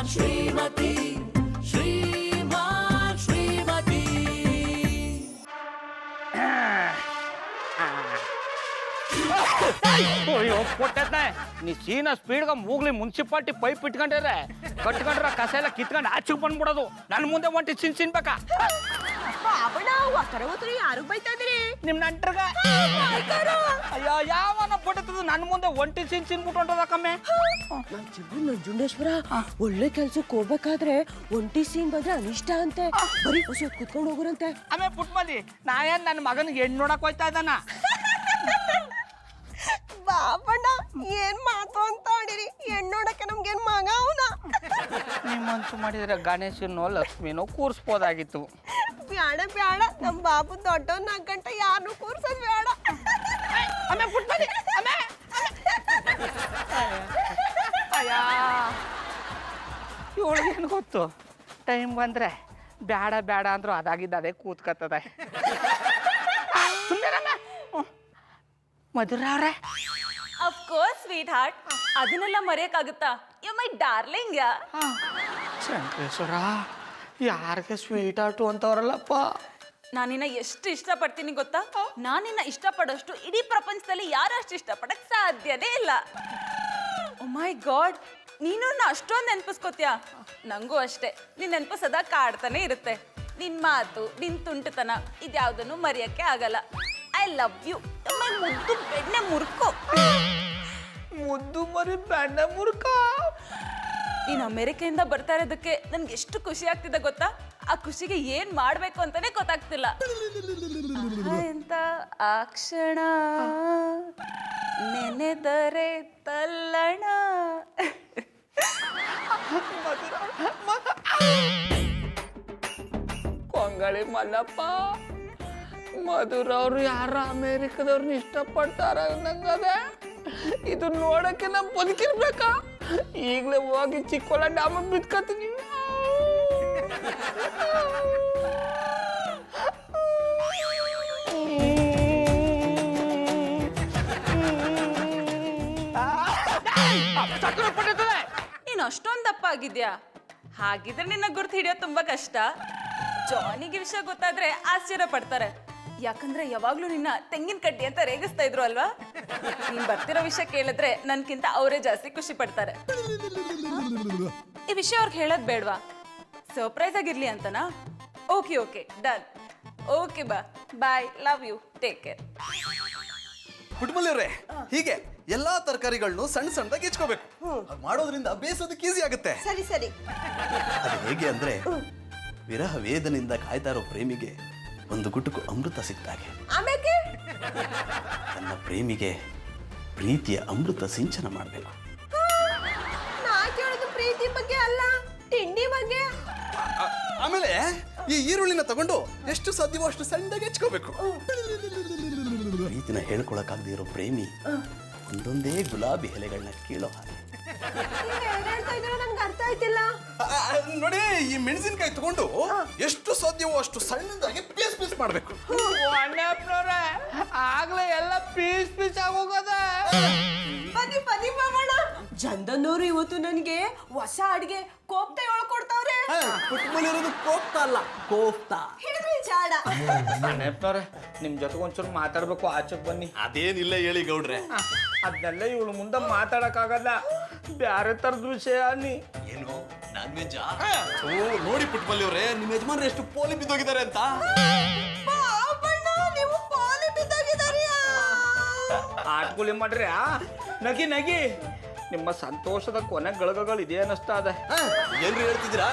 ಶ್ರೀಮತಿ ಶ್ರೀಮಾನ್ ಶ್ರೀಮತಿ. ಅಯ್ಯೋ ಕೊಟ್ಟೆ ನೀ ಸೀನಾ ಸ್ಪೀಡ್ಗ ಮೂಗ್ಲಿ ಮುನ್ಸಿಪಾಲ್ಟಿ ಪೈಪ್ ಇಟ್ಕೊಂಡಿದ್ರೆ ಕಟ್ಕೊಂಡ್ರ ಕಸ ಎಲ್ಲ ಕಿತ್ಕೊಂಡು ಆಚೆಗೆ ಬಂದ್ಬಿಡೋದು. ನನ್ನ ಮುಂದೆ ಒಂಟಿ ಸಿನ್ಬೇಕಾ? ಯಾರು ಬೈತಾ ಇದ್ರಿ? ನಿಮ್ ನಂಟ್ರಗ ಅಯ್ಯೋ ಯಾವನ ಪಟ್ಟದ ನನ್ನ ಮುಂದೆ ಒಂಟಿ ಸಿನ್ಬಿಟ್ಟು ಕಮ್ಮೆ. ನಮ್ ಚಿಬ್ಬು ನಂಜುಂಡೇಶ್ವರ ಒಳ್ಳೆ ಕೆಲ್ಸಕ್ಕೆ ಹೋಗ್ಬೇಕಾದ್ರೆ ಒಂಟಿ ಸೀನ್ ಬಂದ್ರೆ ಅನಿಷ್ಟ ಅಂತೆ. ಬರೀ ಖುಷಿ ಕುತ್ಕೊಂಡು ಹೋಗುರಂತೆ. ಆಮೇಲೆ ಪುಟ್ಮದಿ ನಾಯೇನ್ ನನ್ನ ಮಗನಿಗೆ ಹೆಣ್ಣು ನೋಡಕ್ ಹೋಯ್ತಾ ಇದ್ದಾನ. ಬಾಬಣ್ಣ ಏನ್ ಮಾತು ಅಂತ ಆಡಿರಿ, ಹೆಣ್ಣೋಡಕ್ಕೆ ನಮ್ಗೇನ್ ಮಗ ಅವನ. ನಿಮ್ಮಂತೂ ಮಾಡಿದ್ರೆ ಗಣೇಶನೋ ಲಕ್ಷ್ಮಿನೋ ಕೂರ್ಸ್ಬೋದಾಗಿತ್ತು. ಬ್ಯಾಡ ಬ್ಯಾಡ, ನಮ್ ಬಾಬು ದೊಡ್ಡವನ್ 4 ಗಂಟೆ ಯಾರನ್ನೂ ಕೂರ್ಸೋದ್ ಬೇಡ. ಇವಳಿಗೇನು ಗೊತ್ತು, ಟೈಮ್ ಬಂದ್ರೆ ಬ್ಯಾಡ ಬ್ಯಾಡ ಅಂದ್ರು ಅದಾಗಿದ್ದ ಅದೇ ಕೂತ್ಕತ್ತದ. ಮಧುರ ಅವ್ರೆ, ಆಫ್ ಕೋರ್ಸ್ ಸ್ವೀಟ್ ಹಾರ್ಟ್, ಅದನ್ನೆಲ್ಲ ಮರೆಯಕ್ಕಾಗುತ್ತಾ? You my darling. ಶಂಕರೇಶ್ವರ, ಯಾರಿಗೆ ಸ್ವೀಟ್ ಆಟು ಅಂತವ್ರಲ್ಲಪ್ಪ. ನಾನಿನ್ನ ಎಷ್ಟು ಇಷ್ಟಪಡ್ತೀನಿ ಗೊತ್ತಾ? ನಾನಿನ್ನ ಇಷ್ಟಪಡೋಷ್ಟು ಇಡೀ ಪ್ರಪಂಚದಲ್ಲಿ ಯಾರು ಅಷ್ಟು ಇಷ್ಟಪಡಕ್ ಸಾಧ್ಯನೇ ಇಲ್ಲ. ಓ ಮೈ ಗಾಡ್, ನೀನು ಅಷ್ಟೊಂದು ನೆನಪಿಸ್ಕೋತೀಯಾ? ನಂಗೂ ಅಷ್ಟೇ, ನಿನ್ನ ನೆನಪು ಸದಾ ಕಾಡ್ತಾನೆ ಇರುತ್ತೆ. ನಿನ್ನ ಮಾತು, ನಿನ್ನ ತುಂಟತನ ಇದ್ಯಾವುದನ್ನು ಮರೆಯೋಕ್ಕೆ ಆಗಲ್ಲ. I love you. ಮುದ್ದು ಬೆಣ್ಣೆ ಮುರ್ಕೋ. ಮುದ್ದು ಮರಿ ಬೆಣ್ಣೆ ಮುರ್ಕ. ನೀನು ಅಮೆರಿಕೆಯಿಂದ ಬರ್ತಾ ಇರೋದಕ್ಕೆ ನನ್ಗೆ ಎಷ್ಟು ಖುಷಿ ಆಗ್ತಿದೆ ಗೊತ್ತಾ? ಆ ಖುಷಿಗೆ ಏನ್ ಮಾಡ್ಬೇಕು ಅಂತಾನೆ ಗೊತ್ತಾಗ್ತಿಲ್ಲ. ಎಂತ ಆ ಕ್ಷಣ ನೆನೆದರೆ ತಲ್ಲಣ. ಕೊಂಗಳಿ ಮಲ್ಲಪ್ಪ, ಮಧುರವ್ರು ಯಾರ ಅಮೇರಿಕದವ್ರನ್ನ ಇಷ್ಟಪಡ್ತಾರ ನಂಗದ. ಇದು ನೋಡಕ್ಕೆ ನಮ್ ಬದುಕಿರ್ಬೇಕಾ? ಈಗಲೇ ಹೋಗಿ ಚಿಕ್ಕೋಳ ಡ್ಯಾಮ ಬಿದ್ಕತ್ತೀನಿ. ನೀನು ಅಷ್ಟೊಂದು ದಪ್ಪ ಆಗಿದ್ಯಾ? ಹಾಗಿದ್ರೆ ನಿನ್ನ ಗುರ್ತು ಹಿಡಿಯೋದು ತುಂಬಾ ಕಷ್ಟ. ಜಾನಿಗೆ ವಿಷಯ ಗೊತ್ತಾದ್ರೆ ಆಶ್ಚರ್ಯ ಪಡ್ತಾರೆ. ಯಾಕಂದ್ರೆ ಯಾವಾಗ್ಲೂ ನಿನ್ನ ತೆಂಗಿನ ಕಡ್ಡಿ ಅಂತ ರೇಗಿಸ್ತಾ ಇದ್ರು ಅಲ್ವಾ? ನೀನ್ ಬರ್ತಿರೋ ವಿಷಯ ಕೇಳಿದ್ರೆ ನನ್ಕಿಂತ ಅವರೇ ಜಾಸ್ತಿ ಖುಷಿ ಪಡ್ತಾರೆ. ಈ ವಿಷಯ ಅವ್ರಿಗೆ ಹೇಳೋದ್ ಬೇಡ್ವಾ? ಸರ್ಪ್ರೈಸ್ ಆಗಿರ್ಲಿ ಅಂತನಾ? Okay okay done. Okay bye, love you, take care. Puttamalli ಅವ್ರೆ, ಹೀಗೆ ಎಲ್ಲಾ ತರಕಾರಿಗಳನ್ನು ಸಣ್ಣ ಸಣ್ಣದಾಗಿ ಹೆಚ್ಕೋಬೇಕು. ಮಾಡೋದ್ರಿಂದ ಬೇಯಿಸೋದಕ್ಕೆ ಈಸಿ ಆಗುತ್ತೆ. ಸರಿ ಸರಿ. ಅದು ಹೇಗೆ ಅಂದ್ರೆ, ವಿರಹ ವೇದನೆಯಿಂದ ಕಾಯ್ತಾ ಇರೋ ಪ್ರೇಮಿಗೆ ಒಂದು ಗುಟುಕು ಅಮೃತ ಸಿಕ್ತಾಗೆ ಆಮೇಲೆ ತನ್ನ ಪ್ರೇಮಿಗೆ ಪ್ರೀತಿಯ ಅಮೃತ ಸಿಂಚನ ಮಾಡಬೇಕು. ನಾ ಕೇಳೋದು ಪ್ರೀತಿ ಬಗ್ಗೆ ಅಲ್ಲ, ತಿಂಡಿ ಬಗ್ಗೆ. ಆಮೇಲೆ ಈ ಈರುಳ್ಳಿನ ತಗೊಂಡು ಎಷ್ಟು ಸಾಧ್ಯವೋ ಅಷ್ಟು ಸಣ್ಣದಾಗಿ ಹೆಚ್ಕೋಬೇಕು. ಪ್ರೀತಿನ ಹೇಳ್ಕೊಳಕ್ಕಾಗದೇ ಇರೋ ಪ್ರೇಮಿ ಒಂದೊಂದೇ ಗುಲಾಬಿ ಎಲೆಗಳನ್ನ ಕೀಳೋ ಹಾಗೆ. ನಂಗೆ ಅರ್ಥ ಆಯ್ತಿಲ್ಲ. ನೋಡಿ, ಈ ಮೆಣಸಿನಕಾಯಿ ತಗೊಂಡು ಎಷ್ಟು ಸಾಧ್ಯವೋ ಅಷ್ಟು ಸಣ್ಣದಾಗಿ ಪೀಸ್ ಪೀಸ್ ಮಾಡ್ಬೇಕು. ಆಗ್ಲೇ ಎಲ್ಲ ಪೀಸ್ ಪೀಸ್ ಆಗೋಗದ. ಬನ್ನಿ ಬನ್ನಿ ಮಾಮಣ್ಣ, ಜಂದನ್ನವರು ಇವತ್ತು ನನಗೆ ಹೊಸ ಅಡಿಗೆ ಕೋಫ್ತಾ ಹೇಳ್ಕೊಡ್ತಾವ್ರೆ. ಪುಟ್ಮಲ್ಲಿರೋದು ಕೋಫ್ತಾ ಅಲ್ಲ, ಕೋಫ್ತಾ. ಹಿಡಿದ್ರಿ ಜಾಡ. ನಿಮ್ ಜೊತೆಗೆ ಒಂಚೂರು ಮಾತಾಡ್ಬೇಕು, ಆಚೆಗೆ ಬನ್ನಿ. ಅದೇನಿಲ್ಲ ಹೇಳಿ ಗೌಡ್ರೆ. ಅದನ್ನೆಲ್ಲ ಇವಳು ಮುಂದೆ ಮಾತಾಡಕ್ಕಾಗಲ್ಲ, ಬ್ಯಾರೆ ತರದ ವಿಷಯ. ನೀ ಏನು ನಾನ್ ವೆಜ್? ನೋಡಿ ಪುಟ್ಮಲ್ಲಿ ಅವ್ರೆ, ನಿಮ್ಮ ಯಜಮಾನ್ರು ಎಷ್ಟು ಪೋಲಿ ಬಿದ್ದೋಗಿದ್ದಾರೆ ಅಂತ. ನೀವು ಪಾಲಿ ಬಿದ್ದಾಗಿದ್ದಾರಿ. ಆಟ್ಗುಳಿ ಮಾಡ್ರಿ. ನಗಿ ನಗಿ, ನಿಮ್ಮ ಸಂತೋಷದ ಕೊನೆ ಗಳಗಗಳು ಇದೆ ಅನ್ನಿಸ್ತಾ ಇದೆ. ಏನ್ರಿ ಹೇಳ್ತಿದ್ದೀರಾ?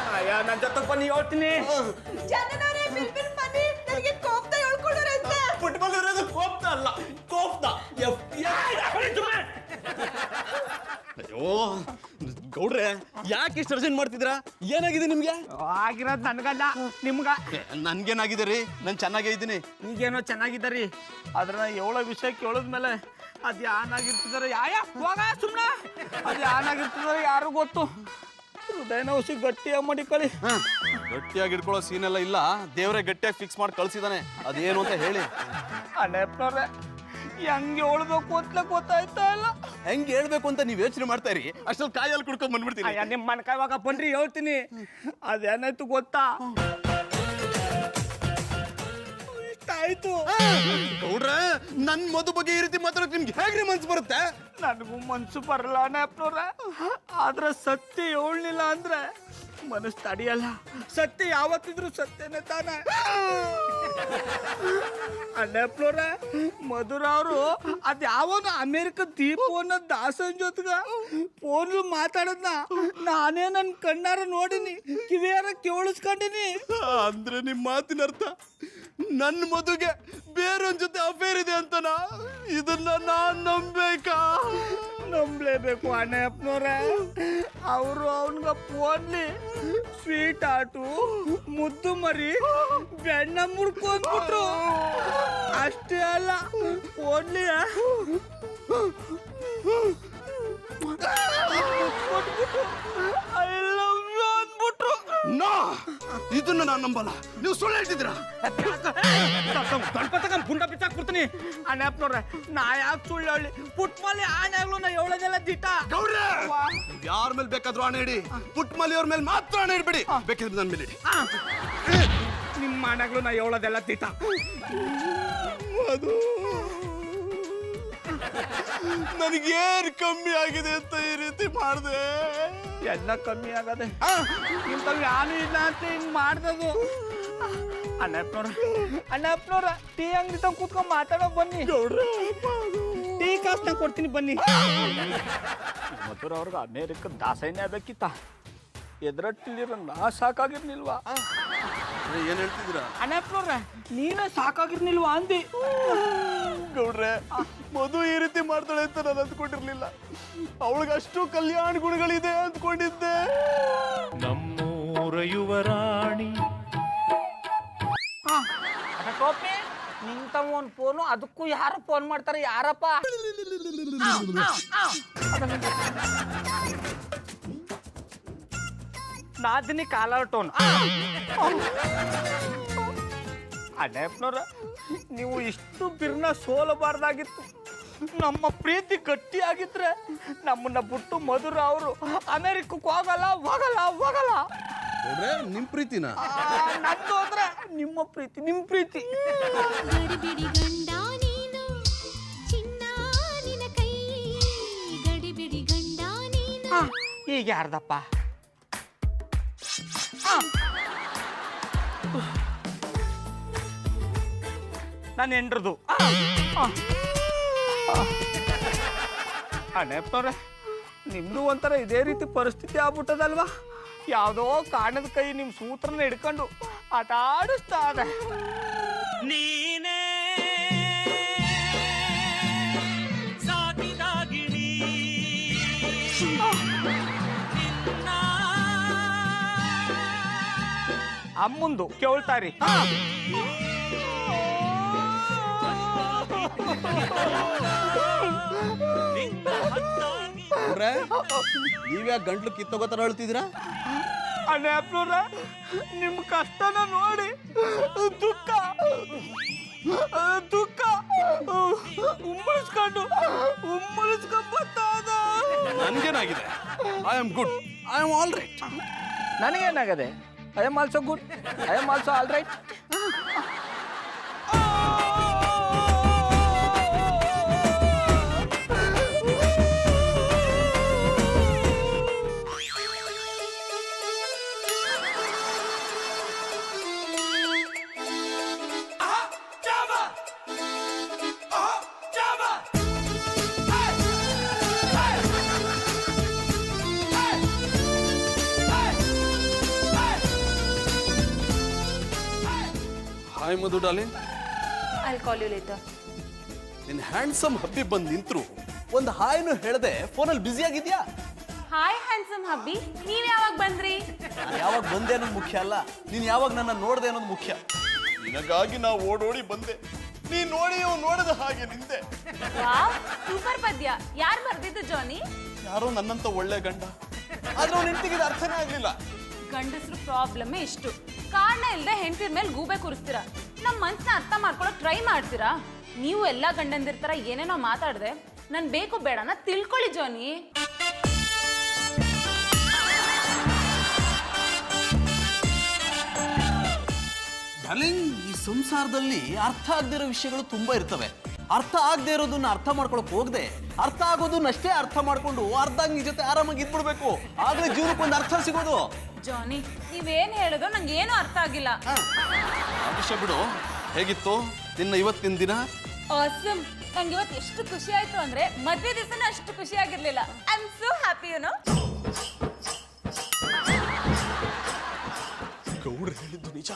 ನನ್ನ ಜೊತೆ ಬನ್ನಿ, ಹೇಳ್ತೀನಿ. ಜನನವರೇ ಬಿಲ್ ಬನ್ನಿ, ನನಗೆ ಕೋಫ್ತಾ ಹೇಳ್ಕೊಡೋರೆ ಅಂತ. ಪುಟ್ಮಲ್ಲಿ ಇರೋದು ಕೋಫ್ತಾ ಅಲ್ಲ, ಕೋಫ್ತಾ. ಅಯ್ಯೋ ಗೌಡ್ರೆ, ಯಾಕೆ ಇಷ್ಟು ಅರ್ಜೆಂಟ್ ಮಾಡ್ತಿದ್ದೀರಾ? ಏನಾಗಿದೆ ನಿಮ್ಗೆ? ಆಗಿರೋದು ನನ್ಗಲ್ಲ, ನಿಮ್ಗ. ನನ್ಗೇನಾಗಿದೆ ರೀ? ನಾನು ಚೆನ್ನಾಗೇ ಇದ್ದೀನಿ. ಈಗೇನೋ ಚೆನ್ನಾಗಿದ್ದಾರಿ, ಅದ್ರ ಏಳೋ ವಿಷಯ ಕೇಳಿದ್ಮೇಲೆ ಅದು ಯಾನಾಗಿರ್ತಿದಾರೆ ಹೋಗ ಸುಮ್ಮನೆ. ಅದು ಯಾನಾಗಿರ್ತಿದಾರೆ ಯಾರು ಗೊತ್ತು. ಹೃದಯನ ಹುಸಿ ಗಟ್ಟಿಯಾಗಿ ಮಾಡಿಕೊಳ್ಳಿ. ಗಟ್ಟಿಯಾಗಿ ಇಟ್ಕೊಳ್ಳೋ ಸೀನೆಲ್ಲ ಇಲ್ಲ, ದೇವ್ರೆ ಗಟ್ಟಿಯಾಗಿ ಫಿಕ್ಸ್ ಮಾಡಿ ಕಳ್ಸಿದಾನೆ. ಅದೇನು ಅಂತ ಹೇಳಿ. ಅಣ್ಣಪ್ಪನವ್ರೆ, ಹೆಂಗೆ ಹೇಳ್ಬೇಕು ಅಂತಲೇ ಗೊತ್ತಾಯ್ತಾ ಇಲ್ಲ. ಹೆಂಗ್ ಹೇಳ್ಬೇಕು ಅಂತ ನೀವ್ ಯೋಚನೆ ಮಾಡ್ತಾ ಇರಿ, ಅಷ್ಟ್ರಲ್ಲಿ ಕಾಯಲ್ಲಿ ಕುಡ್ಕೊಂಡ್ ಬಂದ್ಬಿಡ್ತೀನಿ. ಅಯ್ಯ ನಿಮ್ಮ ಮನ್ಕಾಯ್ವಾಗ ಬನ್ರಿ ಹೇಳ್ತೀನಿ. ಅದೇನಾಯ್ತು ಗೊತ್ತಾ, ಇಷ್ಟ ಆಯ್ತು. ಗೌಡ್ರ, ನನ್ ಮಧು ಬಗ್ಗೆ ಈ ರೀತಿ ಮಾತಾಡೋಕೆ ನಿಮ್ಗೆ ಹೇಗ್ರಿ ಮನ್ಸು ಬರುತ್ತೆ? ನನಗೂ ಮನ್ಸು ಬರಲ್ಲ ಅಣ್ಣಪ್ಪನವ್ರೆ, ಆದ್ರೆ ಸತ್ಯ ಹೇಳಲಿಲ್ಲ ಅಂದ್ರೆ ಮನಸ್ಸು ತಡಿಯಲ್ಲ. ಸತ್ಯ ಯಾವತ್ತಿದ್ರು ಸತ್ಯನೇ ತಾನೆ. ಅಣ್ಣಪ್ಪನವ್ರೆ, ಮಧುರ ಅವರು ಅದ್ ಯಾವನು ಅಮೇರಿಕ ದೀಪ ಅನ್ನೋ ದಾಸನ್ ಜೊತೆಗ ಫೋನ್ ಮಾತಾಡದ್ನ ನಾನೇ ನನ್ನ ಕಣ್ಣಾರ ನೋಡಿನಿ, ಕಿವಿಯಾರ ಕೇಳಿಸ್ಕೊಂಡಿನಿ. ಅಂದ್ರೆ ನಿಮ್ ಮಾತಿನ ಅರ್ಥ ನನ್ನ ಮದುಗೆ ಬೇರೊಂದ್ ಜೊತೆ ಅಫೇರ್ ಇದೆ ಅಂತನಾ? ಇದನ್ನ ನಾನ್ ನಂಬೇಕಾ? ನಂಬಲೇಬೇಕು ಅಣ್ಣಪ್ಪನವ್ರೆ. ಅವರು ಅವನ್ಗ ಫೋನ್ಲಿ ಸ್ವೀಟ್ ಆಟು, ಮುದ್ದು ಮರಿ, ಬೆಣ್ಣ ಮುಡ್ಕೊಂಡ್ಬಿಟ್ರು. ಅಷ್ಟೇ ಅಲ್ಲ, ಫೋನ್ಲಿ ಐ ಲವ್ ಯು ಅಂದ್ಬಿಟ್ರು. ನೋ, ಇದನ್ನ ನಾನ್ ನಂಬಲ್ಲ. ನೀವು ಸುಳ್ಳು ಹೇಳ್ತಿದ್ದೀರಾ? ಗಣಪತಕ ಪುಂಡ ಬಿಚ್ಚಾಕ್ ಕೊಡ್ತೀನಿ. ಅಣ್ಣಪ್ಪನವ್ರೆ, ನಾ ಯಾಕೆ ಸುಳ್ಳು ಹೇಳಿ? ಪುಟ್ಮಲ್ಲಿ ಆನೆಗಳು ನಾ ಹೇಳೋದೆಲ್ಲ ದಿಟ. ಗೌಡ್ರೆ, ಯಾರ ಮೇಲೆ ಬೇಕಾದ್ರೂ ಹಣ ಇಡಿ, ಪುಟ್ಮಲಿ ಅವ್ರ ಮೇಲೆ ಮಾತ್ರ ಹಣ ಇಡ್ಬೇಡಿ. ಬೇಕಿದ್ರೆ ನನ್ ಮೇಲೆ ಇಡಿ. ನಿಮ್ಮ ಆನೆಗಳು ನಾ ಹೇಳೋದೆಲ್ಲ ದಿಟ. ಅದು ನನಗೇನ್ ಕಮ್ಮಿ ಆಗಿದೆ ಅಂತ ಈ ರೀತಿ ಮಾಡಿದೆ? ಎಲ್ಲ ಕಮ್ಮಿ ಆಗದೆ. ಇಂಥವು ಯಾನು ಇಲ್ಲ ಅಂತ ಹಿಂಗ್ ಮಾಡ್ದದು. ಅಣ್ಣಪ್ಪನವ್ರ ಟೀ ಅಂಗಡಿ ತಂಗ್ ಕೂತ್ಕೊಂಡ್ ಮಾತಾಡೋ ಬನ್ನಿ. ಟೀ ಕಾಸ್ನ ಕೊಡ್ತೀನಿ ಬನ್ನಿ. ಮಧುರ ಅವ್ರಿಗೆ ಅಮೇರಿಕ ದಾಸೈನೇ ಆಗ್ಬೇಕಿತ್ತ, ಎದ್ರಟ್ಟಿಲಿರ ನಾ ಸಾಕಾಗಿರ್ನಿಲ್ವಾ? ಏನ್ ಹೇಳ್ತಿದ್ದೀರಾ? ಅಣ್ಣಪ್ಪನವ್ರ ನೀವೇ ಸಾಕಾಗಿರ್ನಿಲ್ವಾ ಅಂದಿ. ಗೌಡ್ರೆ, ಮಧು ಈ ರೀತಿ ಮಾಡ್ತಾಳೆ ಅಂತ ನಾನು ಅಂದ್ಕೊಂಡಿರ್ಲಿಲ್ಲ. ಅವಳಿಗೆ ಅಷ್ಟು ಕಲ್ಯಾಣ ಗುಣಗಳಿದೆ ಅಂದ್ಕೊಂಡಿದ್ದೆ. ನಮ್ಮೂರ ಯುವರಾಣಿ. ಟೋಪಿ ನಿಂತವ ಒಂದು ಫೋನು, ಅದಕ್ಕೂ ಯಾರು ಫೋನ್ ಮಾಡ್ತಾರೆ? ಯಾರಪ್ಪ? ನಾದಿನಿ ಕಾಲರ್ ಟೋನ್. ಅಣ್ಣಪ್ಪನವ್ರ, ನೀವು ಇಷ್ಟು ಬಿರ್ನ ಸೋಲಬಾರ್ದಾಗಿತ್ತು. ನಮ್ಮ ಪ್ರೀತಿ ಗಟ್ಟಿಯಾಗಿದ್ರೆ ನಮ್ಮನ್ನ ಬಿಟ್ಟು ಮಧುರ ಅವರು ಅಮೆರಿಕಕ್ಕೆ ಹೋಗಲ್ಲ. ಗೌಡ್ರೆ, ನಿಮ್ ಪ್ರೀತಿನ ನಂದು ಅಂದ್ರೆ ನಿಮ್ಮ ಪ್ರೀತಿ, ನಿಮ್ ಪ್ರೀತಿ. ಗಡಿಬಿಡಿ ಗಂಡ ನೀನು, ಚಿನ್ನ ನಿನ ಕೈ, ಗಡಿಬಿಡಿ ಗಂಡ ನೀನು. ಈಗ ಯಾರ್ದಪ್ಪ? ನಾನು ಹೆಂಡ್ರದು. ಅಣ್ಣಪ್ಪನವ್ರೆ, ನಿಮ್ದು ಒಂಥರ ಇದೇ ರೀತಿ ಪರಿಸ್ಥಿತಿ ಆಗ್ಬಿಟ್ಟದಲ್ವಾ? ಯಾವುದೋ ಕಾರಣದ ಕೈ ನಿಮ್ಮ ಸೂತ್ರನ ಹಿಡ್ಕೊಂಡು ಆಟ ಆಡಿಸ್ತಾ ಇದೆ. ನೀನೇ ಸಾಕಿದಾಗಿಣಿ, ಅಮ್ಮಂದು ಕೇಳ್ತಾರಿ. ಗೌಡ್ರೆ, ನೀವ್ಯಾಕೆ ಗಂಟ್ಲು ಕಿತ್ತೋಗೋತರ ಹೇಳ್ತಿದ್ದೀರಾ? ಅಣ್ಣಪ್ಪನವ್ರ, ನಿಮ್ಮ ಕಷ್ಟನ ನೋಡಿ ದುಃಖ ಉಮ್ಮಳಿಸ್ಕೊಂಬತ್ತಾದ. ನನ್ಗೇನಾಗಿದೆ? I am good, I am all right. ನನಗೇನಾಗದೆ? I am also good, I am also all right. Hi Madhu darling. I'll call you later. ನಿನ್ ಹ್ಯಾಂಡ್ಸಮ್ ಹಬ್ಬಿ ಬಂದು ನಿಂತ್ರು ಒಂದು ಹಾಯ್ನು ಹೇಳ್ದೆ ಫೋನಲ್ಲಿ ಬ್ಯುಸಿ ಆಗಿದ್ಯಾ? ಹಾಯ್ ಹ್ಯಾಂಡ್ಸಮ್ ಹಬ್ಬಿ, ನೀವ್ ಯಾವಾಗ ಬಂದ್ರಿ? ನಾನು ಯಾವಾಗ ಬಂದೆ ಅನ್ನೋದು ಮುಖ್ಯ ಅಲ್ಲ, ನೀನ್ ಯಾವಾಗ ನನ್ನ ನೋಡ್ದೆ ಅನ್ನೋದು ಮುಖ್ಯ. ನಿನಗಾಗಿ ನಾ ಓಡೋಡಿ ಬಂದೆ, ನೀ ನೋಡಿ ನೋಡದ ಹಾಗೆ ನಿಂದೆ. ವಾವ್, ಸೂಪರ್ ಪದ್ಯ. ಯಾರು ಬರ್ದಿದ್ದು ಜಾನಿ? ಯಾರೋ ನನ್ನಂತ ಒಳ್ಳೆ ಗಂಡ, ಆದ್ರೆ ಅವ್ನು ಹೆಂಡತಿಗೆ ಅರ್ಥನೇ ಆಗ್ಲಿಲ್ಲ. ಗಂಡಸ್ರು ಪ್ರಾಬ್ಲಮ್ಮೇ ಇಷ್ಟು. ಕಾರಣ ಇಲ್ಲದೆ ಹೆಂಡತಿರ ಮೇಲೆ ಗೂಬೆ ಕೂರಿಸ್ತೀರಾ. ನಮ್ಮ ಮನ್ಸನ್ನ ಅರ್ಥ ಮಾಡ್ಕೊಳಕ್ ಟ್ರೈ ಮಾಡ್ತೀರಾ? ನೀವು ಎಲ್ಲ ಗಂಡಂದಿರ್ತಾರ ಏನೇನೋ ಮಾತಾಡ್ದೆ ನನ್ ಬೇಕು ಬೇಡನ ತಿಳ್ಕೊಳ್ಳಿ ಜಾನಿ. ಡಾರ್ಲಿಂಗ್, ಈ ಸಂಸಾರದಲ್ಲಿ ಅರ್ಥ ಆಗದೆ ಇರೋ ವಿಷಯಗಳು ತುಂಬಾ ಇರ್ತವೆ. ಅರ್ಥ ಆಗದೆ ಇರೋದನ್ನ ಅರ್ಥ ಮಾಡ್ಕೊಳಕ್ ಹೋಗದೆ ಅರ್ಥ ಆಗೋದನ್ನಷ್ಟೇ ಅರ್ಥ ಮಾಡ್ಕೊಂಡು ಅರ್ಧ ನಿನ್ ಜೊತೆ ಆರಾಮಾಗಿ ಇದ್ಬಿಡ್ಬೇಕು. ಆಗ್ಲೇ ಜೀವನಕ್ಕೆ ಒಂದು ಅರ್ಥ ಸಿಗೋದು. ಜಾನಿ, ನೀವೇನ್ ಹೇಳಿದ್ರು ನಂಗೆ ಏನು ಅರ್ಥ ಆಗಿಲ್ಲ. ಆ ವಿಷಯ ಬಿಡು. ಹೇಗಿತ್ತು ನಿನ್ನ ಇವತ್ತಿನ ದಿನ? ಆಸಮ್. ನಂಗೆ ಇವತ್ತು ಎಷ್ಟು ಖುಷಿ ಆಯ್ತು ಅಂದ್ರೆ ಮದ್ವೆ ದಿವಸನ ಅಷ್ಟು ಖುಷಿ ಆಗಿರ್ಲಿಲ್ಲ. I am so happy you know. ಗೌಡ್ರು ಹೇಳಿದ್ದು ನಿಜ.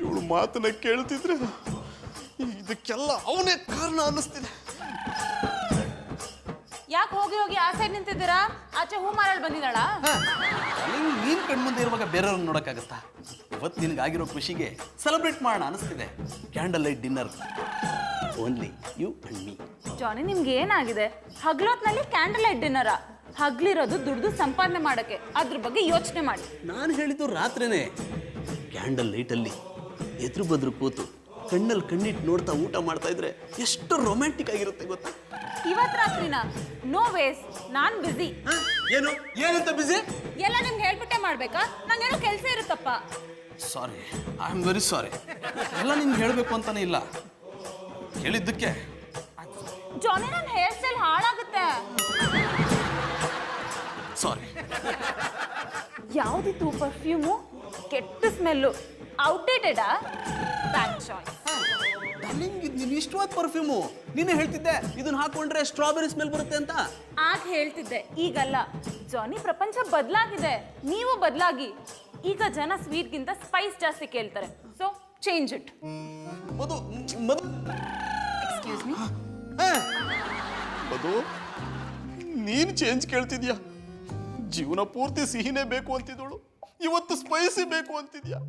ಇವಳು ಮಾತನ್ನ ಕೇಳ್ತಿದ್ರೆ ಇದಕ್ಕೆಲ್ಲ ಅವನೇ ಕಾರಣ ಅನ್ನಿಸ್ತಿದೆ. ಯಾಕೆ ಹೋಗಿ ಹೋಗಿ ಆ ಸೈಡ್ ನಿಂತಿದ್ದೀರಾ? ಆಚೆ ಹೂ ಮಾರಾಳ್ ಬಂದಿದ್ದಾಳ? ನೀನ್ ಕಣ್ಮುಂದೆ ಇರುವಾಗ ಬೇರೆಯವ್ರನ್ನ ನೋಡಕ್ಕಾಗತ್ತಾ? ಇವತ್ತು ನಿನಗಾಗಿರೋ ಖುಷಿಗೆ ಸೆಲೆಬ್ರೇಟ್ ಮಾಡೋಣ ಅನಿಸ್ತಿದೆ. Candle light dinner, only you and me. ಜಾನಿ, ನಿಮ್ಗೆ ಏನಾಗಿದೆ? ಹಗ್ಲೊತ್ನಲ್ಲಿ ಕ್ಯಾಂಡಲ್ ಲೈಟ್ ಡಿನ್ನರ? ಹಗ್ಲಿರೋದು ದುಡ್ದು ಸಂಪಾದನೆ ಮಾಡಕ್ಕೆ, ಅದ್ರ ಬಗ್ಗೆ ಯೋಚನೆ ಮಾಡಿ. ನಾನು ಹೇಳಿದ್ದು ರಾತ್ರಿನೇ. ಕ್ಯಾಂಡಲ್ ಲೈಟಲ್ಲಿ ಎದುರು ಬದ್ರು ಕೂತು ಕಣ್ಣಲ್ಲಿ ಕಣ್ಣಿಟ್ಟು ನೋಡ್ತಾ ಊಟ ಮಾಡ್ತಾ ಇದ್ರೆ ಎಷ್ಟು ರೊಮ್ಯಾಂಟಿಕ್ ಆಗಿರುತ್ತೆ ಗೊತ್ತಾ? ಇವತ್ ರಾತ್ರಿನ? ನೋ ವೇಸ್, ನಾನ್ ಬಿಸಿ. ಏನು ಏನಂತ ಬಿಸಿ? ಎಲ್ಲ ನಿಮ್ಗೆ ಹೇಳ್ಬಿಟ್ಟೆ ಮಾಡ್ಬೇಕಾ? ನಂಗೇನೋ ಕೆಲಸ ಇರುತ್ತಪ್ಪ. ಸಾರಿ, ಐ ಆಮ್ ವೆರಿ ಸಾರಿ. ಎಲ್ಲ ನಿನ್ಗೆ ಹೇಳಬೇಕು ಅಂತಾನೆ ಇಲ್ಲ, ಹೇಳಿದ್ದಕ್ಕೆ. ಜಾನಿ, ನನ್ನ ಹೇರ್ ಸ್ಟೈಲ್ ಹಾಳಾಗುತ್ತೆ. ಸಾರಿ. ಯಾವ್ದಿತ್ತು ಪರ್ಫ್ಯೂಮು? ಕೆಟ್ಟ ಸ್ಮೆಲ್ಲು, ಔಟ್ಡೇಟೆಡಾ? ಬ್ಯಾಡ್ ಚಾಯ್ಸ್. ನೀನು ಇಷ್ಟವಾದ ಪರ್ಫ್ಯೂಮು. ನೀನೇ ಹೇಳ್ತಿದ್ದೆ ಇದನ್ನ ಹಾಕೊಂಡ್ರೆ ಸ್ಟ್ರಾಬೆರಿ ಸ್ಮೆಲ್ ಬರುತ್ತೆ ಅಂತ. ಆಗ ಹೇಳ್ತಿದ್ದೆ, ಈಗಲ್ಲ. ಜಾನಿ, ಪ್ರಪಂಚ ಬದಲಾಗಿದೆ, ನೀವು ಬದಲಾಗಿ. ಈಗ ಜನ ಸ್ವೀಟ್ಗಿಂತ ಸ್ಪೈಸ್ ಜಾಸ್ತಿ ಕೇಳ್ತಾರೆ. So change it. Madhu, excuse me. Madhu, ನೀನು ಚೇಂಜ್ ಕೇಳ್ತಿದ್ಯಾ? ಜೀವನ ಪೂರ್ತಿ ಸಿಹಿನೇ ಬೇಕು ಅಂತಿದ್ದಳು, ಇವತ್ತು ಸ್ಪೈಸಿ ಬೇಕು ಅಂತಿದ್ಯಾ?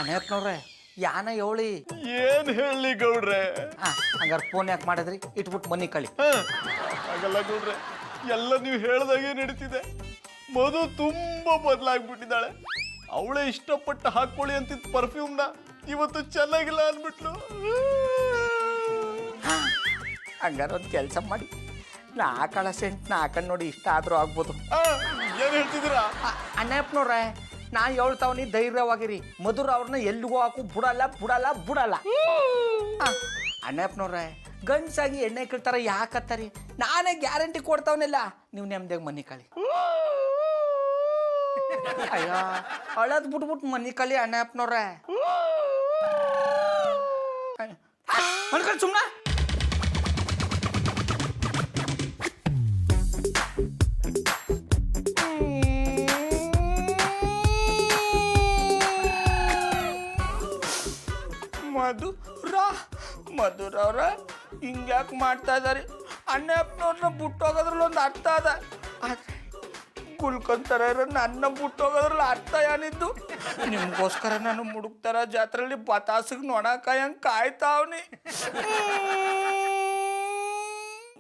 ಅನೇಪ್ನವ್ರೆ, ಯಾನ ಹೇಳಿ. ಏನ್ ಹೇಳಿ ಗೌಡ್ರೆ? ಹಂಗಾರೆ ಫೋನ್ ಯಾಕೆ ಮಾಡಿದ್ರಿ? ಇಟ್ಬಿಟ್ಟು ಮನಿ ಕಳಿ. ಹಾಗಲ್ಲ ಗೌಡ್ರೆ, ಎಲ್ಲ ನೀವು ಹೇಳ್ದಾಗೆ ನಡೀತಿದೆ. ಮಧು ತುಂಬಾ ಬದಲಾಗ್ಬಿಟ್ಟಿದ್ದಾಳೆ. ಅವಳೇ ಇಷ್ಟಪಟ್ಟು ಹಾಕೊಳ್ಳಿ ಅಂತಿದ್ದ ಪರ್ಫ್ಯೂಮ್ನ ಇವತ್ತು ಚೆನ್ನಾಗಿಲ್ಲ ಅಂದ್ಬಿಟ್ಲು. ಹಂಗಾರೆ ಒಂದು ಕೆಲಸ ಮಾಡಿ, ನಾ ಹಾಕಳ ಸೆಂಟ್ನ ಹಾಕೊಂಡು ನೋಡಿ, ಇಷ್ಟ ಆದರೂ ಆಗ್ಬೋದು. ಏನ್ ಹೇಳ್ತಿದ್ದೀರಾ? ಅನೇಪ್ನವ್ರೆ, ನಾ ಹೇಳ್ತಾವನಿ, ಧೈರ್ಯವಾಗಿರಿ. ಮಧುರ ಅವ್ರನ್ನ ಎಲ್ಲಿಗೂ ಹಾಕು, ಬಿಡಲ್ಲ ಬಿಡಲ್ಲ ಬಿಡಲ್ಲ. ಅನೇಪ್ನವ್ರೆ, ಗಂಡ್ಸಾಗಿ ಎಣ್ಣೆ ಕಿಳ್ತಾರ ಯಾಕತ್ತಾರಿ? ನಾನೇ ಗ್ಯಾರಂಟಿ ಕೊಡ್ತಾವನಿಲ್ಲ, ನೀವು ನೆಮ್ಮದಿಯಾಗಿ ಮನಿ ಕಳಿ. ಅಯ್ಯ, ಅಳದ್ ಬಿಟ್ಬಿಟ್ಟು ಮನಿ ಕಳಿ ಅನೇಪ್ನವ್ರೆ. ಅನ್ಕೊಂಡು ಸುಮ್ಮನೆ. ಮಧುರವ್ರ ಹಿಂಗ್ಯಾಕೆ ಮಾಡ್ತಾ ಇದಾರೆ? ಅಣ್ಣಪ್ಪನವ್ರನ್ನ ಬಿಟ್ಟೋಗೋದ್ರಲ್ಲಿ ಒಂದು ಅರ್ಥ ಅದ. ಕುಳ್ಕೊಂತಾರ ನನ್ನ ಬಿಟ್ಟೋಗೋದ್ರಲ್ಲಿ ಅರ್ಥ ಏನಿದ್ದು? ನಿಮ್ಗೋಸ್ಕರ ನಾನು ಮುಡುಕ್ತಾರ ಜಾತ್ರೆಯಲ್ಲಿ ಬತಾಸಿಗೆ ನೋಡಕಾಯಂಗೆ ಕಾಯ್ತಾವ್ನಿ.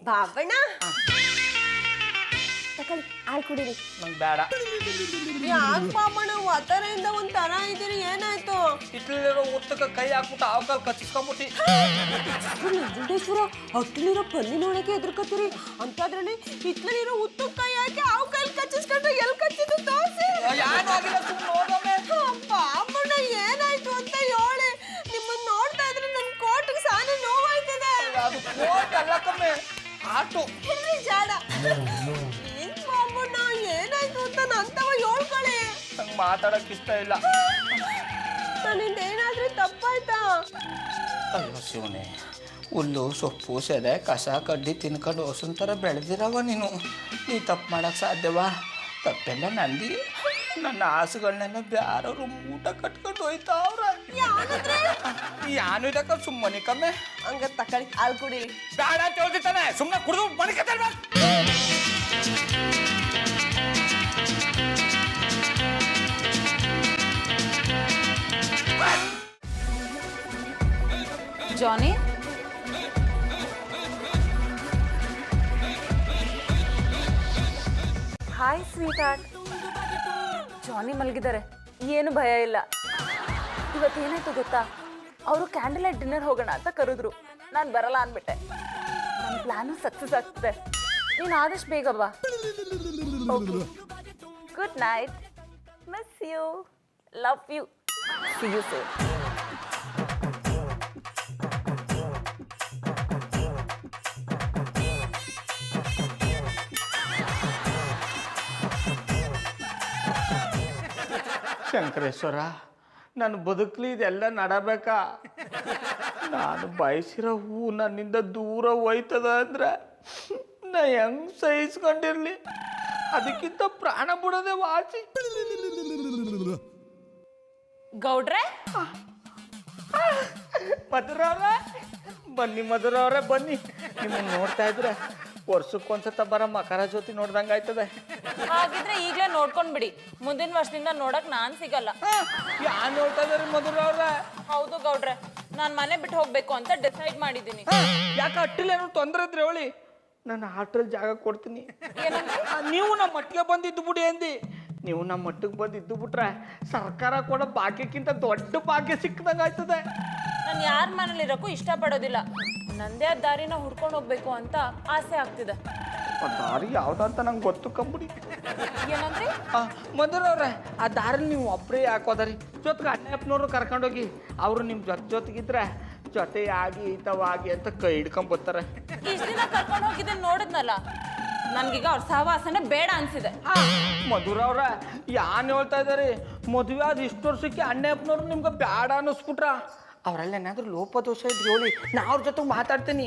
ಬಾಬಣ್ಣ, ತಕೊಳ್ಳಿ, ಹಾಲು ಕುಡೀರಿ. ನಂಗೆ ಬೇಡ. ಯಾಕೆ ಬಾಬಣ್ಣ ಒತ್ತರೆಯಿಂದ ಒಂದ್ ತರ ಇದ್ದೀರಿ? ಏನಾಯ್ತು? ಇಟ್ಲಿರೋ ಉತ್ತಕ್ಕೆ ಕೈ ಹಾಕ್ಬಿಟ್ಟು ಆವಕಾಲ್ ಕಚ್ಚಿಸ್ಕೊಂಬಿಟ್ಟು. ನಂಜುಂಡೇಶ್ವರ, ಹತ್ತಲಿರೋ ಪಲ್ಲಿ ನೋಡಕ್ಕೆ ಎದುರ್ಕತ್ತೀರಿ ಅಂತದ್ರಲ್ಲಿ ಹಿತ್ಲಿರೋ ಉತ್ತಕ್ಕೆ ಕೈ ಹಾಕಿ ಆವ್ ಕೈಲಿ ಕಚ್ಚಿಸ್ಕೊಂಡ್ರೆ ಎಲ್ಲಿ ಕಚ್ಚಿದ್ದು ತೋರಿಸಿ. ಬಾಬಣ್ಣ, ಏನಾಯ್ತು ಅಂತ ಹೇಳಿ. ನಿಮ್ಮನ್ನ ನೋಡ್ತಾ ಇದ್ರೆ ನನ್ ಕೋಟಿಗೆ ಸಾನೆ ನೋವಾಯ್ತದೆ. ಅದು ಕೋಟ್ ಅಲ್ಲ ಕಮ್ಮಿ, ಆಟೋ. ಜಾಡ ಏನ್ ಬಾಬಣ್ಣ, ಏನಾಯ್ತು ಅಂತ ನಂತವ ಹೇಳ್ಕೊಳ್ಳಿ. ನಂಗೆ ಮಾತಾಡಕ್ ಇಷ್ಟ ಇಲ್ಲ. ನನ್ನಿಂದ ಏನಾದ್ರೂ ತಪ್ಪಾಯ್ತಾ? ಅಯ್ಯೋ ಶಿವನೇ, ಹುಲ್ಲು ಸೊಪ್ಪು ಸೆದೆ ಕಸ ಕಡ್ಡಿ ತಿನ್ಕೊಂಡು ಹೊಸಂತರ ಬೆಳೆದಿರವ ನೀನು. ನೀ ತಪ್ಪು ಮಾಡಕ್ ಸಾಧ್ಯವಾ? ತಪ್ಪೆಲ್ಲ ನಂದಿ. ನನ್ನ ಆಸೆಗಳನ್ನೆಲ್ಲ ಬ್ಯಾರವ್ರು ಊಟ ಕಟ್ಕೊಂಡು ಹೋಯ್ತಾವ್ರ. ಯಾನು ಇದಕ್ಕ ಸುಮ್ಮನೆ ಕಮ್ಮೆ. ಹಂಗ ತಕೊಳ್ಳಿ, ಹಾಲು ಕುಡೀರಿ. ಬೇಡ ಅಂತ ಹೇಳ್ತಿರ್ತಾನೆ, ಸುಮ್ಮನೆ ಕುಡಿದು ಮನೆ ಕತ್ತಲ್ವಾ? ಜಾನಿ, ಹಾಯ್ ಸ್ವೀಟ್ ಹಾರ್ಟ್. ಜಾನಿ ಮಲಗಿದ್ದಾರೆ, ಏನು ಭಯ ಇಲ್ಲ. ಇವತ್ತೇನಾಯ್ತು ಗೊತ್ತಾ, ಅವರು ಕ್ಯಾಂಡಲ್ ಲೈಟ್ ಡಿನ್ನರ್ ಹೋಗೋಣ ಅಂತ ಕರೆದ್ರು. ನಾನು ಬರಲ್ಲ ಅಂದ್ಬಿಟ್ಟೆ. ನನ್ನ ಪ್ಲಾನು ಸಕ್ಸಸ್ ಆಗ್ತದೆ. ನೀನು ಆದಷ್ಟು ಬೇಗ ಬಾ. Good night, miss you, love you, see you soon. Shankareshwara, ನಾನು ಬದುಕಲಿ ಇದೆಲ್ಲ ನಡಬೇಕಾ? ನಾನು ಬಯಸಿರೋ ಹೂ ನನ್ನಿಂದ ದೂರ ಹೋಯ್ತದ ಅಂದ್ರೆ ನಾ ಹೆಂಗ್ ಸಹಿಸ್ಕೊಂಡಿರ್ಲಿ? ಅದಕ್ಕಿಂತ ಪ್ರಾಣ ಬಿಡೋದೇ ವಾಸಿ. ಗೌಡ್ರೆ, ಮಧುರವ್ರೆ ಬನ್ನಿ, ಮಧುರವ್ರೆ ಬನ್ನಿ. ನಿಮ್ಮನ್ನು ನೋಡ್ತಾ ಇದ್ರೆ ವರ್ಷಕ್ಕೊಂದ್ಸತ ಬರೋ ಮಕರ ಜ್ಯೋತಿ ನೋಡ್ದಂಗೆ ಆಯ್ತದೆ. ಹಾಗಿದ್ರೆ ಈಗಲೇ ನೋಡ್ಕೊಂಡ್ ಬಿಡಿ. ಮುಂದಿನ ವರ್ಷದಿಂದ ನೋಡಕ್ ನಾನ್ ಸಿಗಲ್ಲ. ಯಾರು ನೋಡ್ತಾ ಇದಾರೆ ಮಧುರವ್ರೆ? ಹೌದು ಗೌಡ್ರೆ, ನಾನ್ ಮನೆ ಬಿಟ್ಟು ಹೋಗ್ಬೇಕು ಅಂತ ಡಿಸೈಡ್ ಮಾಡಿದ್ದೀನಿ. ಯಾಕೆ ಅಟ್ಟಿಲೇನೋ ತೊಂದರೆ ಇದ್ರೆ ಹೇಳಿ, ನಾನು ಆಟೋಲ್ ಜಾಗ ಕೊಡ್ತೀನಿ. ನೀವು ನಮ್ಮ ಮಟ್ಟಿಗೆ ಬಂದಿದ್ದು ಬಿಡಿ ಅಂದಿ. ನೀವು ನಮ್ಮ ಮಟ್ಟಿಗೆ ಬಂದಿದ್ದು ಬಿಟ್ರೆ ಸರ್ಕಾರ ಕೊಡೋ ಭಾಗ್ಯಕ್ಕಿಂತ ದೊಡ್ಡ ಭಾಗ್ಯ ಸಿಕ್ಕದಂಗೆ ಆಯ್ತದೆ. ನಾನು ಯಾರ ಮನೇಲಿ ಇರೋಕ್ಕೂ ಇಷ್ಟಪಡೋದಿಲ್ಲ. ನಂದೇ ಆ ದಾರಿನ ಹುಡ್ಕೊಂಡು ಹೋಗ್ಬೇಕು ಅಂತ ಆಸೆ ಆಗ್ತಿದೆ. ಆ ದಾರಿ ಯಾವ್ದಂತ ನಂಗೆ ಗೊತ್ತು ಕಂಬಿಡಿ. ಏನಂದ್ರೆ ಮಧುರವ್ರೆ, ಆ ದಾರಿ ನೀವು ಒಬ್ಬರೇ ಹಾಕೋದಾರಿ, ಜೊತೆಗೆ ಅಣ್ಣಪ್ಪನವ್ರು ಕರ್ಕೊಂಡೋಗಿ ಅವರು ನಿಮ್ಮ ಜೊತೆಗಿದ್ರೆ ಜೊತೆಯಾಗಿ ಹಿತವಾಗಿ ಅಂತ ಕೈ ಹಿಡ್ಕೊಂಬರ್ತಾರೆ. ಇಷ್ಟ ದಿನ ಕರ್ಕೊಂಡು ಹೋಗಿದ್ದೆ ನೋಡಿದ್ನಲ್ಲ, ನನ್ಗೀಗ ಅವ್ರ ಸಹವಾಸನೆ ಬೇಡ ಅನ್ಸಿದೆ. ಮಧುರವ್ರ ಯಾನ್ ಹೇಳ್ತಾ ಇದಾರೆ? ಮದುವೆ ಆದ ಇಷ್ಟು ವರ್ಷಕ್ಕೆ ಅಣ್ಣಪ್ಪನವ್ರು ನಿಮ್ಗೆ ಬೇಡ ಅನ್ನಿಸ್ಬಿಟ್ರ? ಅವರೆಲ್ಲ ಏನಾದ್ರೂ ಲೋಪದೋಷ ಇದ್ರೆ ಹೇಳಿ, ನಾ ಅವ್ರ ಜೊತೆ ಮಾತಾಡ್ತೀನಿ.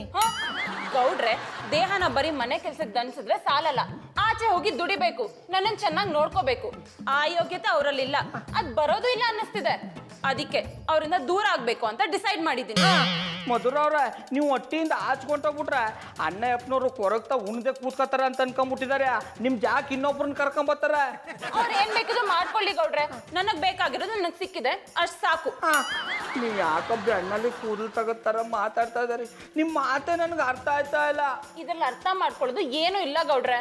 ಗೌಡ್ರೆ, ದೇಹನ ಬರೀ ಮನೆ ಕೆಲ್ಸಕ್ಕೆ ದನ್ಸಿದ್ರೆ ಸಾಲಲ್ಲ, ಆಚೆ ಹೋಗಿ ದುಡಿಬೇಕು, ನನ್ನನ್ನು ಚೆನ್ನಾಗಿ ನೋಡ್ಕೋಬೇಕು. ಆ ಯೋಗ್ಯತೆ ಅವರಲ್ಲಿಲ್ಲ, ಅದ್ ಬರೋದು ಇಲ್ಲ ಅನ್ನಿಸ್ತಿದೆ. ಅದಕ್ಕೆ ಅವರಿಂದ ದೂರ ಆಗ್ಬೇಕು ಅಂತ ಡಿಸೈಡ್ ಮಾಡಿದ್ದೀನಿ. ಮಧುರವ್ರ, ನೀವು ಹೊಟ್ಟಿಯಿಂದ ಆಚ್ಕೊಂಡೋಗ್ಬಿಟ್ರೆ ಅಣ್ಣಪ್ಪನವ್ರು ಕೊರಗ್ತಾ ಉಣ್ದೆ ಕೂತ್ಕೋತಾರ ಅಂತ ಅನ್ಕೊಂಡ್ಬಿಟ್ಟಿದ್ದಾರೆ. ನಿಮ್ ಜಾಕ್ ಇನ್ನೊಬ್ರನ್ನ ಕರ್ಕೊಂಬರ್ತಾರ. ಅವ್ರು ಏನ್ ಬೇಕಿದ್ರು ಮಾಡ್ಕೊಳ್ಳಿ ಗೌಡ್ರೆ, ನನಗ್ ಬೇಕಾಗಿರೋದು ನನಗ್ ಸಿಕ್ಕಿದೆ, ಅಷ್ಟ್ ಸಾಕು. ನೀವು ಯಾಕೋ ಬೆಣ್ಣಲ್ಲಿ ಕೂದಲು ತಗೋತಾರ ಮಾತಾಡ್ತಾ ಇದಾರೆ? ನಿಮ್ ಮಾತೆ ನನ್ಗೆ ಅರ್ಥ ಆಯ್ತಾ ಇಲ್ಲ. ಇದ್ರಲ್ಲಿ ಅರ್ಥ ಮಾಡ್ಕೊಳ್ಳೋದು ಏನೂ ಇಲ್ಲ ಗೌಡ್ರೆ.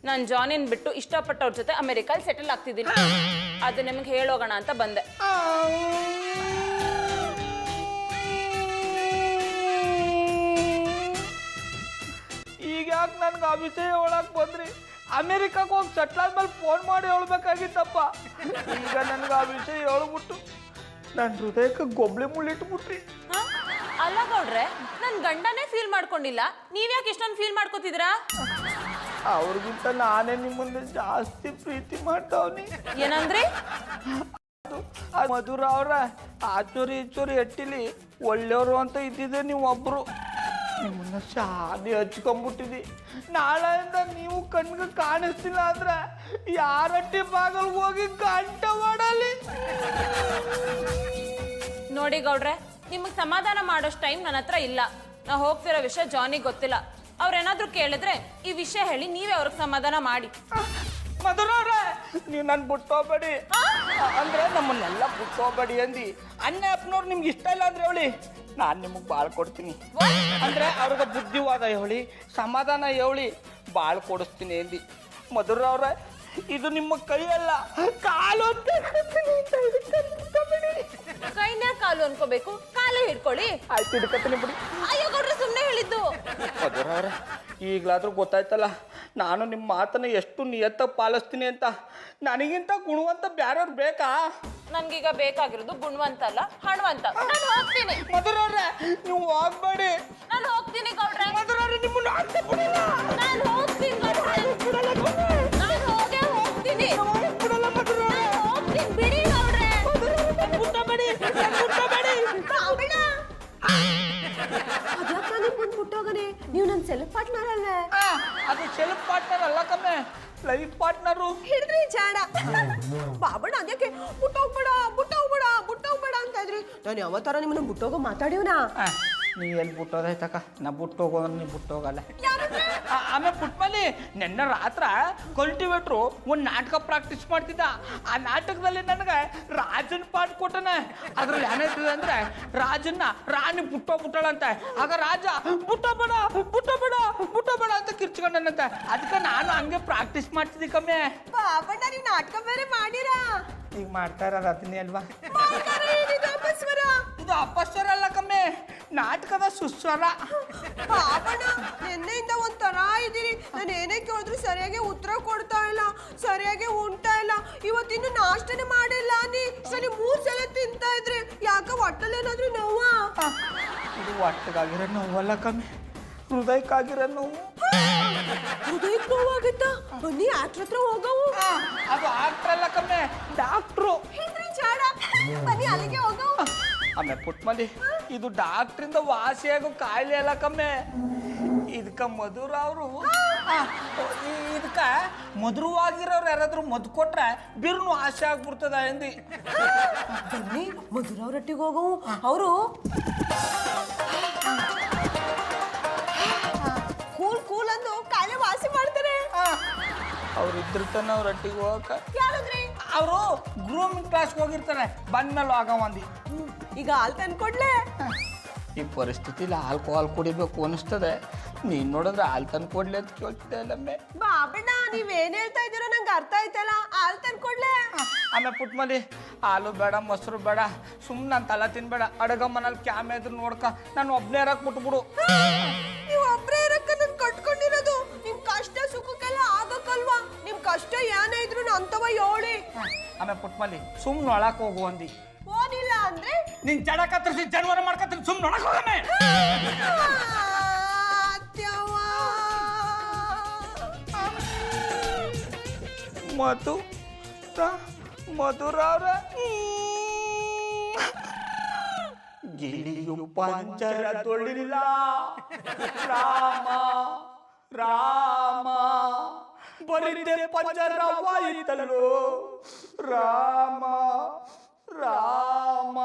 ನಾನು ಜಾನಿನ್ ಬಿಟ್ಟು ಇಷ್ಟಪಟ್ಟವ್ರ ಜೊತೆ ಅಮೆರಿಕಲ್ಲಿ ಸೆಟಲ್ ಆಗ್ತಿದ್ದೀನಿ. ಅದು ನಿಮ್ಗೆ ಹೇಳೋಗೋಣ ಅಂತ ಬಂದೆ. ಈಗ ಯಾಕೆ ನನ್ಗೆ ಆ ವಿಷಯ ಹೇಳಕ್ ಬಂದ್ರಿ? ಅಮೆರಿಕಕ್ಕೆ ಹೋಗಿ ಸೆಟ್ಲ್ ಆದ್ಮೇಲೆ ಫೋನ್ ಮಾಡಿ ಹೇಳ್ಬೇಕಾಗಿತ್ತಪ್ಪ. ಈಗ ನನ್ಗೆ ಆ ವಿಷಯ ಹೇಳ್ಬಿಟ್ಟು ನನ್ನ ಹೃದಯಕ್ಕೆ ಗೊಬ್ಳೆ ಮುಳ್ಳಿಟ್ಬಿಟ್ರಿ. ಅಲ್ಲ ಗೌಡ್ರೆ, ನನ್ ಗಂಡನೇ ಫೀಲ್ ಮಾಡ್ಕೊಂಡಿಲ್ಲ, ನೀವ್ಯಾಕೆ ಇಷ್ಟೊಂದು ಫೀಲ್ ಮಾಡ್ಕೋತಿದ್ದೀರಾ? ಅವ್ರಿಗಿಂತ ನಾನೇ ನಿಮ್ಮನ್ನ ಜಾಸ್ತಿ ಪ್ರೀತಿ ಮಾಡ್ತಾವ್ನಿ. ಏನಂದ್ರಿ? ಮಧುರ ಅವ್ರ ಆಚೂರಿ ಈಚೂರಿ ಎಟ್ಟಿಲಿ ಒಳ್ಳೆಯವರು ಅಂತ ಇದ್ದಿದ್ದೆ ನೀವು ಒಬ್ರು. ನಿಮ್ಮನ್ನ ಶಾದಿ ಹಚ್ಕೊಂಡ್ಬಿಟ್ಟಿದಿ. ನಾಳೆಯಿಂದ ನೀವು ಕಣ್ಗೆ ಕಾಣಿಸ್ತಿಲ್ಲ ಅಂದ್ರೆ ಯಾರಟ್ಟಿ ಬಾಗಲ್ ಹೋಗಿ ಗಂಟ ಮಾಡಲಿ. ನೋಡಿ ಗೌಡ್ರೆ, ನಿಮಗೆ ಸಮಾಧಾನ ಮಾಡೋಷ್ಟು ಟೈಮ್ ನನ್ನ ಹತ್ರ ಇಲ್ಲ. ನಾ ಹೋಗ್ತಿರೋ ವಿಷಯ ಜಾನಿಗೆ ಗೊತ್ತಿಲ್ಲ. ಅವ್ರೇನಾದ್ರೂ ಕೇಳಿದ್ರೆ ಈ ವಿಷಯ ಹೇಳಿ ನೀವೇ ಅವ್ರಿಗೆ ಸಮಾಧಾನ ಮಾಡಿ. ಮಧುರವ್ರೆ, ನೀವು ನನ್ ಬಿಟ್ಟೋಗ್ಬೇಡಿ. ಅಂದ್ರೆ ನಮ್ಮನ್ನೆಲ್ಲ ಬಿಟ್ಟೋಗ್ಬೇಡಿ ಅಂದಿ. ಅಣ್ಣಪ್ಪನವ್ರು ನಿಮ್ಗೆ ಇಷ್ಟ ಇಲ್ಲ ಅಂದ್ರೆ ಹೇಳಿ, ನಾನು ನಿಮಗೆ ಬಾಳ್ ಕೊಡ್ತೀನಿ. ಅಂದ್ರೆ ಅವ್ರಿಗೆ ಬುದ್ಧಿವಾದ ಹೇಳಿ, ಸಮಾಧಾನ ಹೇಳಿ ಬಾಳ್ ಕೊಡಿಸ್ತೀನಿ ಅಂದಿ. ಮಧುರವ್ರೆ, ಇದು ನಿಮ್ಮ ಕೈಯಲ್ಲ, ಕಾಲು ಅಂತ ಕೈನ ಕಾಲು ಅನ್ಕೋಬೇಕು, ಕಾಲೇ ಹಿಡ್ಕೊಳ್ಳಿ. ಆಯ್ತು, ಹಿಡ್ಕತೀನಿ ಬಿಡಿ. ಅಯ್ಯೋ ಗೌಡ್ರೆ, ಸುಮ್ಮನೆ ಹೇಳಿದ್ದು. ಮಧುರವ್ರೆ, ಈಗಲಾದ್ರೂ ಗೊತ್ತಾಯ್ತಲ್ಲ ನಾನು ನಿಮ್ಮ ಮಾತನ್ನ ಎಷ್ಟು ನಿಯತ್ತ ಪಾಲಿಸ್ತೀನಿ ಅಂತ. ನನಗಿಂತ ಗುಣವಂತ ಬ್ಯಾರವ್ರು ಬೇಕಾ? ನನ್ಗೀಗ ಬೇಕಾಗಿರೋದು ಗುಣವಂತ ಅಲ್ಲ, ಹಣವಂತ. ನಾನು ಹೋಗ್ತೀನಿ. ಮಧುರವ್ರೆ, ನೀವು ಹೋಗ್ಬೇಡಿ. ನಾನು ಹೋಗ್ತೀನಿ ಗೌಡ್ರೆ. ಮಧುರವ್ರೆ, ನಿಮ್ಮನ್ನ ಅರ್ಥ ಬಿಡಲ್ಲ. ನಾನು ಹೋಗ್ತೀನಿ ಗೌಡ್ರೆ. ನಾನು ಹೋಗೇ ಹೋಗ್ತೀನಿ. ಬಿಡಲ್ಲ ಮಧುರವ್ರೆ. ನಾನು ಹೋಗ್ತೀನಿ, ಬಿಡಿ ಗೌಡ್ರೆ. ಅದ್ಯಾಕೆ ನಾನು ಬಂದು ಮುಟ್ಟೋಗನೆ? ನೀವು ನನ್ನ ಸೆಲ್ಫ್ ಪಾರ್ಟ್ನರ್ ಅಲ್ವೇ? ಅದು ಸೆಲ್ಫ್ ಪಾರ್ಟ್ನರ್ ಅಲ್ಲ ಕಮ್ಮೆ, ಲೈಫ್ ಪಾರ್ಟ್ನರು. ಹಿಡಿದ್ರಿ ಜಾಡ ಬಾಬಣ್ಣ. ಅದಕ್ಕೆ ಮುಟ್ಟೋಗ್ಬೇಡ ಅಂತ ಇದ್ರಿ. ನಾನು ಯಾವ ಥರ ನಿಮ್ಮನ್ನ ಮುಟ್ಟೋಗೋ ಮಾತಾಡಿವ್ನಾ? ನೀ ಎಲ್ಲಿ ಬಿಟ್ಟೋದಾಯ್ತಕ್ಕ ನಾ ಬಿಟ್ಟು ಹೋಗೋದು ನೀ ಬಿಟ್ಟು ಹೋಗಲ್ಲ ಆಮೇಲೆ ಪುಟ್ಮಲ್ಲಿ ನಿನ್ನೆ ರಾತ್ರ ಕಲ್ಟಿವೇಟ್ರು ಒಂದು ನಾಟಕ ಪ್ರಾಕ್ಟೀಸ್ ಮಾಡ್ತಿದ್ದ ಆ ನಾಟಕದಲ್ಲಿ ನನಗೆ ರಾಜನ ಪಾಠ ಕೊಟ್ಟನ ಅದ್ರಲ್ಲಿ ಏನಾಯ್ತದೆ ಅಂದ್ರೆ ರಾಜನ್ನ ರಾಣಿ ಬಿಟ್ಟೋಗ್ಬಿಟ್ಟಾಳಂತೆ ಆಗ ರಾಜ ಬಿಟ್ಟೋಬೇಡ ಬಿಟ್ಟೋಬೇಡ ಬಿಟ್ಟೋಬೇಡ ಅಂತ ಕಿರ್ಚ್ಕೊಂಡನಂತೆ ಅದಕ್ಕೆ ನಾನು ಹಂಗೆ ಪ್ರಾಕ್ಟೀಸ್ ಮಾಡ್ತಿದ್ದೆ ಕಮ್ಮಿ ಬಾಬಣ್ಣ ನೀವು ನಾಟಕ ಬೇರೆ ಮಾಡಿರಾ ಈಗ ಮಾಡ್ತಾ ಇರೋದು ಅದನ್ನೇ ಅಲ್ವಾ ಇದು ಅಪಸ್ವರ ಇದು ಅಪಸ್ವರ ಅಲ್ಲ ಕಮ್ಮಿ ನಾಟಕದ ಸುಸ್ವರ ಬಾಬಣ್ಣ ನಿನ್ನೆಯಿಂದ ಒಂಥರ ಇದ್ದೀರಿ ನಾನು ಏನೇ ಕೇಳಿದ್ರು ಸರಿಯಾಗಿ ಉತ್ತರ ಕೊಡ್ತಾ ಇಲ್ಲ ಸರಿಯಾಗಿ ಉಂಟಾ ಇಲ್ಲ ಇವತ್ತಿನ್ನು ನಾಷ್ಟನೇ ಮಾಡಿಲ್ಲ ನೀ ಸರಿ 3 ಸಲ ತಿಂತಾ ಇದ್ರಿ ಯಾಕ ಹೊಟ್ಟಲ್ಲಿ ಏನಾದ್ರೂ ನೋವಾ ಇದು ಒಟ್ಟಿಗಾಗಿರೋ ನೋವಲ್ಲ ಕಮ್ಮಿ ಹೃದಯಕ್ಕಾಗಿರೋ ನೋವು ಹೃದಯಕ್ಕೆ ನೋವಾಗುತ್ತಾ ಬನ್ನಿ ಆಕ್ಟ್ರ್ ಹತ್ರ ಹೋಗವು ಅದು ಆಕ್ಟ್ರಲ್ಲ ಕಮ್ಮಿ ಡಾಕ್ಟ್ರು ಹೇಳ್ರಿ ಚಾಡ ಬನ್ನಿ ಅಲ್ಲಿಗೆ ಹೋಗವು ಆಮೇಲೆ ಪುಟ್ಮಲ್ಲಿ ಇದು ಡಾಕ್ಟ್ರಿಂದ ವಾಸಿಯಾಗೋ ಕಾಯಿಲೆ ಅಲ್ಲ ಕಮ್ಮಿ ಇದಕ್ಕ ಮಧುರ ಅವರು ಇದಕ್ಕ ಮಧುರವಾಗಿರೋರು ಯಾರಾದ್ರೂ ಮದ್ದು ಕೊಟ್ರೆ ಬಿರ್ನು ವಾಸಿ ಆಗ್ಬಿಡ್ತದ ಎಂದಿ ಬನ್ನಿ ಮಧುರ ಅವ್ರೊಟ್ಟಿಗೆ ಹೋಗವು ಅವರು ಕೂಲ್ ಕೂಲ್ ಅಂದು ಕಾಯಿಲೆ ವಾಸಿ ಮಾಡ್ತಾರೆ ಅವ್ರು ಇದ್ರ ತನ ಅವ್ರ ಒಟ್ಟಿಗೆ ಹೋಗಕ್ಕ ಯಾರಂದ್ರಿ ಅವರು ಗ್ರೂಮಿಂಗ್ ಕ್ಲಾಸ್ಗೆ ಹೋಗಿರ್ತಾರೆ ಬಂದ್ಮೇಲೆ ಆಗವಂದಿ ಈಗ ಹಾಲ್ ತಂದ್ಕೊಡ್ಲೆ ಈ ಪರಿಸ್ಥಿತಿಲಿ ಆಲ್ಕೋಹಾಲ್ ಕುಡಿಬೇಕು ಅನಿಸ್ತದೆ ನೀನ್ ನೋಡಿದ್ರೆ ಹಾಲ್ ತಂದು ಕೊಡ್ಲಿ ಅಂತ ಕೇಳ್ತಿದ್ದೆ ಅಲ್ಲಮ್ಮೆ ಬಾಬಣ್ಣ ನೀವೇನ್ ಹೇಳ್ತಾ ಇದ್ದೀರೋ ನಂಗೆ ಅರ್ಥ ಆಯ್ತಲ್ಲ ಹಾಲ್ ತಂದ್ಕೊಡ್ಲೆ ಆಮೇಲೆ ಪುಟ್ಮಲ್ಲಿ ಹಾಲು ಬೇಡ ಮೊಸರು ಬೇಡ ಸುಮ್ಮನೆ ನಾನು ತಲೆ ತಿನ್ಬೇಡ ಅಡಗ ಮನೇಲಿ ಕ್ಯಾಮ್ ಎದ್ರು ನೋಡ್ಕ ನಾನು ಒಬ್ಬನೇ ಇರಕ್ಕೆ ಬಿಟ್ಬಿಡು ನೀವು ಒಬ್ರೇ ಇರಕ್ಕ ನನ್ ಕಟ್ಕೊಂಡಿರೋದು ನಿಮ್ ಕಷ್ಟ ಸುಖಕ್ಕೆಲ್ಲ ಆಗಕ್ಕಲ್ವಾ ನಿಮ್ ಕಷ್ಟ ಏನೇ ಇದ್ರು ಅಂತವ ಹೇಳಿ ಆಮೇಲೆ ಪುಟ್ಮಲ್ಲಿ ಸುಮ್ಮನೆ ಒಳಕ್ಕೆ ಹೋಗು ಅಂದಿ ಓದಿಲ್ಲ ಅಂದ್ರೆ ನಿನ್ ಜಡ ಕತ್ತರಿಸಿ ಜನವರ ಮಾಡ್ಕತ್ತೀನಿ ಸುಮ್ಮನೆ ಒಳಗೆ ಹೋಗಮ್ಮೆ ಅತ್ಯವ್ವ. ಮಧುರ ಅವ್ರ ಗಿಳಿಯು ಪಂಚರ ತೊಳಿಲ್ಲ ರಾಮ ರಾಮ ಬರಿದೆ ಪಂಚರವಾಯಿತಲ್ಲೋ ರಾಮ ರಾಮ